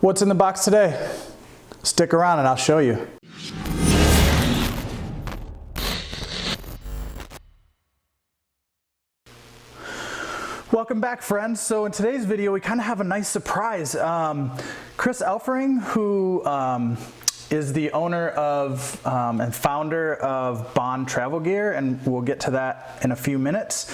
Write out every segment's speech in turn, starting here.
What's in the box today? Stick around and I'll show you. Welcome back, friends. So in today's video, we kind of have a nice surprise. Chris Elfering, who is the owner of and founder of Bond Travel Gear, and we'll get to that in a few minutes,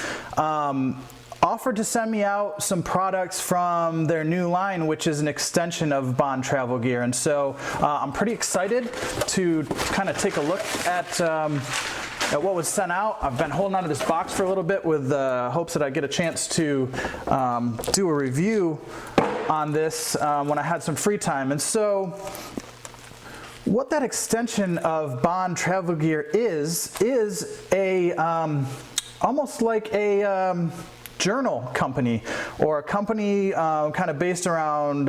offered to send me out some products from their new line, which is an extension of Bond Travel Gear. And so I'm pretty excited to kind of take a look at what was sent out. I've been holding on to this box for a little bit with hopes that I get a chance to do a review on this when I had some free time. And so what that extension of Bond Travel Gear is a almost like a journal company, or a company kind of based around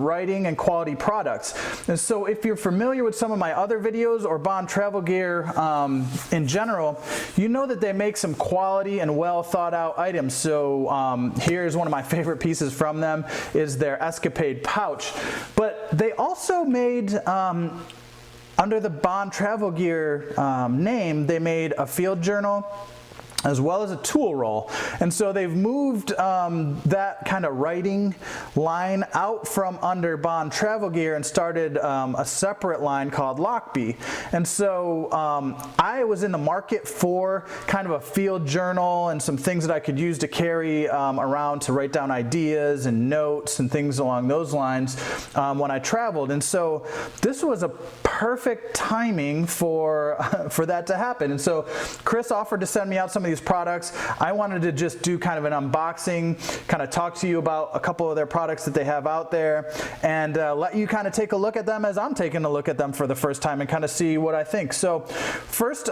writing and quality products. And so if you're familiar with some of my other videos or Bond Travel Gear in general, you know that they make some quality and well thought out items. So here's one of my favorite pieces from them, is their Escapade pouch. But they also made, under the Bond Travel Gear name, they made a field journal as well as a tool roll. And so they've moved that kind of writing line out from under Bond Travel Gear and started a separate line called Lochby. And so I was in the market for kind of a field journal and some things that I could use to carry around to write down ideas and notes and things along those lines when I traveled. And so this was a perfect timing for that to happen. And so Chris offered to send me out some of these products. I wanted to just do kind of an unboxing, kind of talk to you about a couple of their products that they have out there, and let you kind of take a look at them as I'm taking a look at them for the first time and kind of see what I think. So first,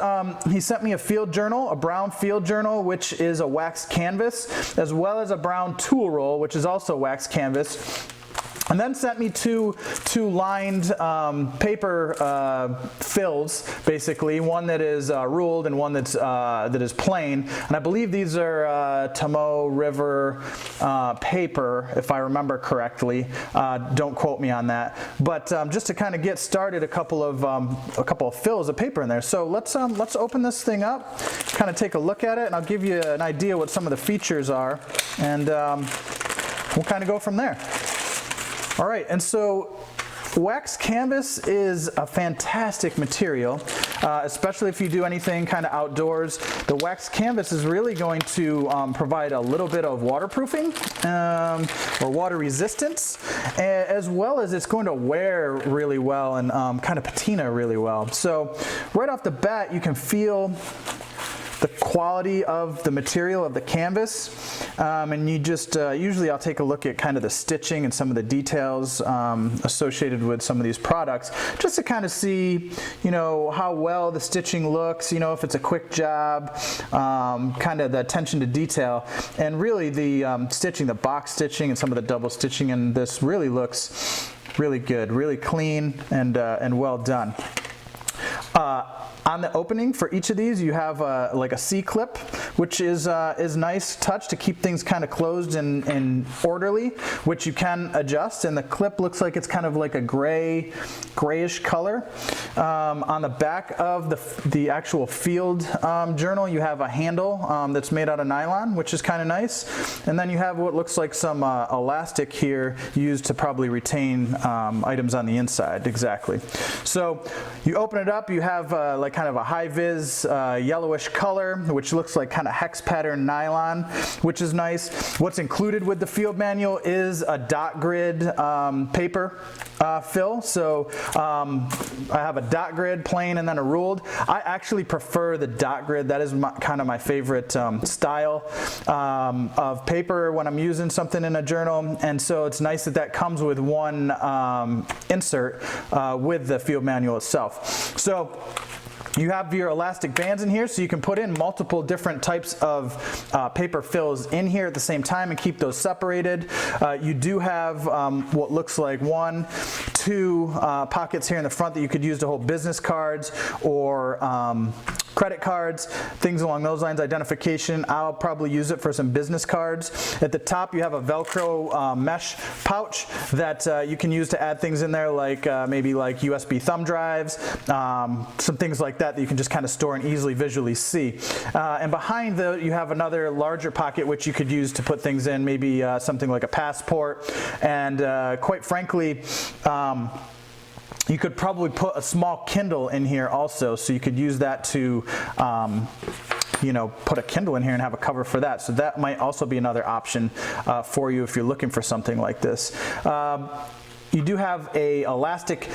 he sent me a field journal, a brown field journal, which is a wax canvas, as well as a brown tool roll, which is also wax canvas. And then sent me two lined paper fills, basically, one that is ruled and one that's that is plain. And I believe these are Tomoe River paper, if I remember correctly. Don't quote me on that. But just to kind of get started, a couple of fills of paper in there. So let's open this thing up, kind of take a look at it, and I'll give you an idea what some of the features are, and we'll kind of go from there. All right, and so wax canvas is a fantastic material, especially if you do anything kind of outdoors. The wax canvas is really going to provide a little bit of waterproofing or water resistance, as well as it's going to wear really well and kind of patina really well. So right off the bat, you can feel the quality of the material of the canvas, and you just usually I'll take a look at kind of the stitching and some of the details associated with some of these products, just to kind of see, you know, how well the stitching looks, you know, if it's a quick job, kind of the attention to detail, and really the stitching, the box stitching and some of the double stitching in this really looks really good, really clean and well done. On the opening for each of these, you have like a C-clip, which is nice touch to keep things kind of closed and orderly, which you can adjust. And the clip looks like it's kind of like a grayish color. On the back of the actual field journal, you have a handle that's made out of nylon, which is kind of nice. And then you have what looks like some elastic here used to probably retain items on the inside. Exactly. So you open it up, you have like kind of a high-vis yellowish color, which looks like kind of hex pattern nylon, which is nice. What's included with the field manual is a dot grid paper fill. So I have a dot grid, plain, and then a ruled. I actually prefer the dot grid. That is kind of my favorite style of paper when I'm using something in a journal, and so it's nice that that comes with one insert with the field manual itself. So you have your elastic bands in here, so you can put in multiple different types of paper fills in here at the same time and keep those separated. You do have what looks like 1, 2 pockets here in the front that you could use to hold business cards or credit cards, things along those lines, identification. I'll probably use it for some business cards. At the top you have a Velcro mesh pouch that you can use to add things in there, like maybe like USB thumb drives, some things like that that you can just kind of store and easily visually see. And behind you have another larger pocket which you could use to put things in, maybe something like a passport, and quite frankly, you could probably put a small Kindle in here also, so you could use that to you know, put a Kindle in here and have a cover for that. So that might also be another option for you if you're looking for something like this. You do have a elastic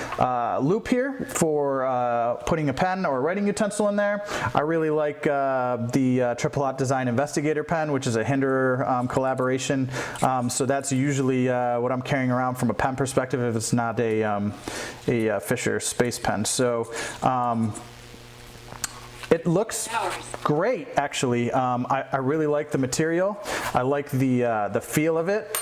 loop here for putting a pen or a writing utensil in there. I really like the Triple Aught Design Investigator pen, which is a Hinderer collaboration. So that's usually what I'm carrying around from a pen perspective if it's not a Fisher Space Pen. So it looks great, actually. I really like the material. I like the feel of it.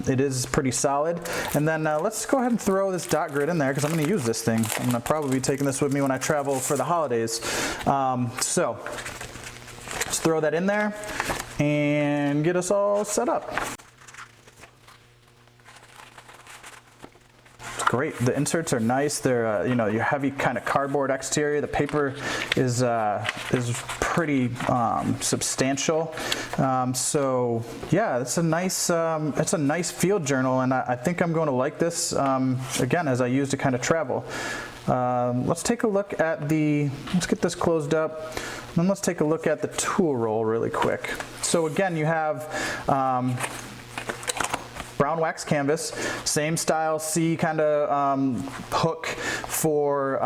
It is pretty solid. And then let's go ahead and throw this dot grid in there because I'm going to use this thing. I'm going to probably be taking this with me when I travel for the holidays. So let's throw that in there and get us all set up. Great. The inserts are nice. They're you know, your heavy kind of cardboard exterior. The paper is pretty substantial. So yeah, it's a nice field journal, and I think I'm going to like this again as I use to kind of travel. Let's take a look at let's get this closed up, and let's take a look at the tool roll really quick. So again, you have brown wax canvas, same style C kind of hook for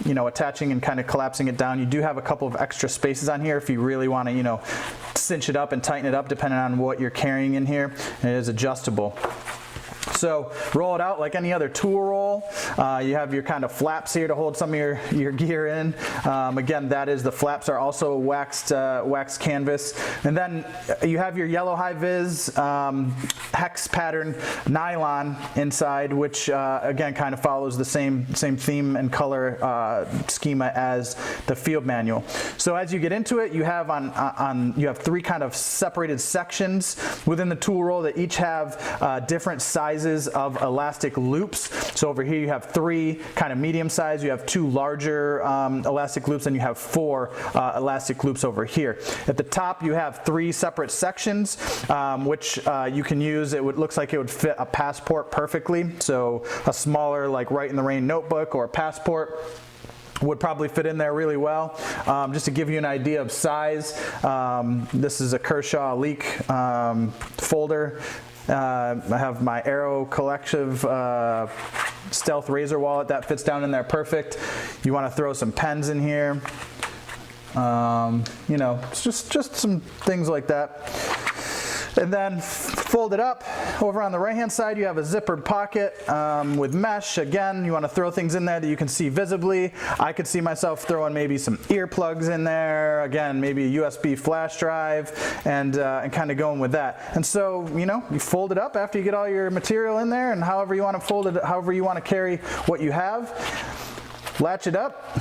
you know, attaching and kind of collapsing it down. You do have a couple of extra spaces on here if you really want to, you know, cinch it up and tighten it up depending on what you're carrying in here. And it is adjustable. So roll it out like any other tool roll. You have your kind of flaps here to hold some of your gear in. Again, that is, the flaps are also waxed canvas. And then you have your yellow high vis hex pattern nylon inside, which again kind of follows the same theme and color schema as the field manual. So as you get into it, you have you have three kind of separated sections within the tool roll that each have different sizes of elastic loops. So over here you have three kind of medium size, you have two larger elastic loops, and you have four elastic loops over here. At the top you have three separate sections which you can use. Looks like it would fit a passport perfectly. So a smaller, like Write in the Rain notebook or a passport would probably fit in there really well. Just to give you an idea of size, this is a Kershaw Leak folder. I have my Aero Collective Stealth Razor wallet that fits down in there perfect. You want to throw some pens in here. You know, it's just some things like that. And then fold it up. Over on the right hand side you have a zippered pocket with mesh. Again, you want to throw things in there that you can see visibly. I could see myself throwing maybe some earplugs in there. Again, maybe a USB flash drive, and kind of going with that. And so, you know, you fold it up after you get all your material in there, and however you want to fold it, however you want to carry what you have, latch it up,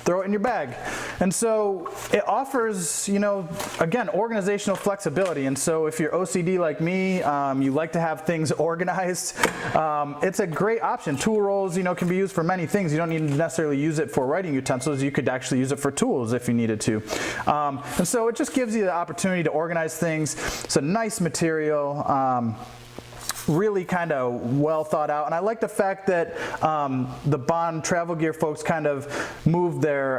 throw it in your bag. And so it offers, you know, again, organizational flexibility. And so if you're OCD like me, you like to have things organized, it's a great option. Tool rolls, you know, can be used for many things. You don't need to necessarily use it for writing utensils. You could actually use it for tools if you needed to. And so it just gives you the opportunity to organize things. It's a nice material. Really kind of well thought out, and I like the fact that the Bond travel gear folks kind of moved their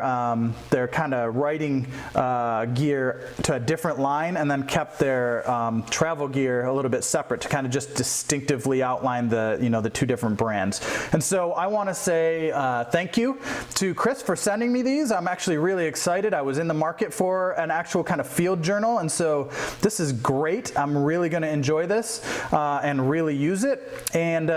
kind of writing gear to a different line, and then kept their travel gear a little bit separate to kind of just distinctively outline the, you know, the two different brands. And so I want to say thank you to Chris for sending me these. I'm actually really excited. I was in the market for an actual kind of field journal, and so this is great. I'm really going to enjoy this and really use it. And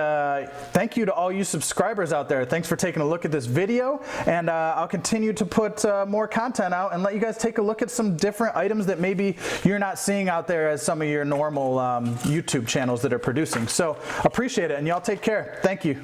thank you to all you subscribers out there. Thanks for taking a look at this video, and I'll continue to put more content out and let you guys take a look at some different items that maybe you're not seeing out there as some of your normal YouTube channels that are producing. So appreciate it, and y'all take care. Thank you.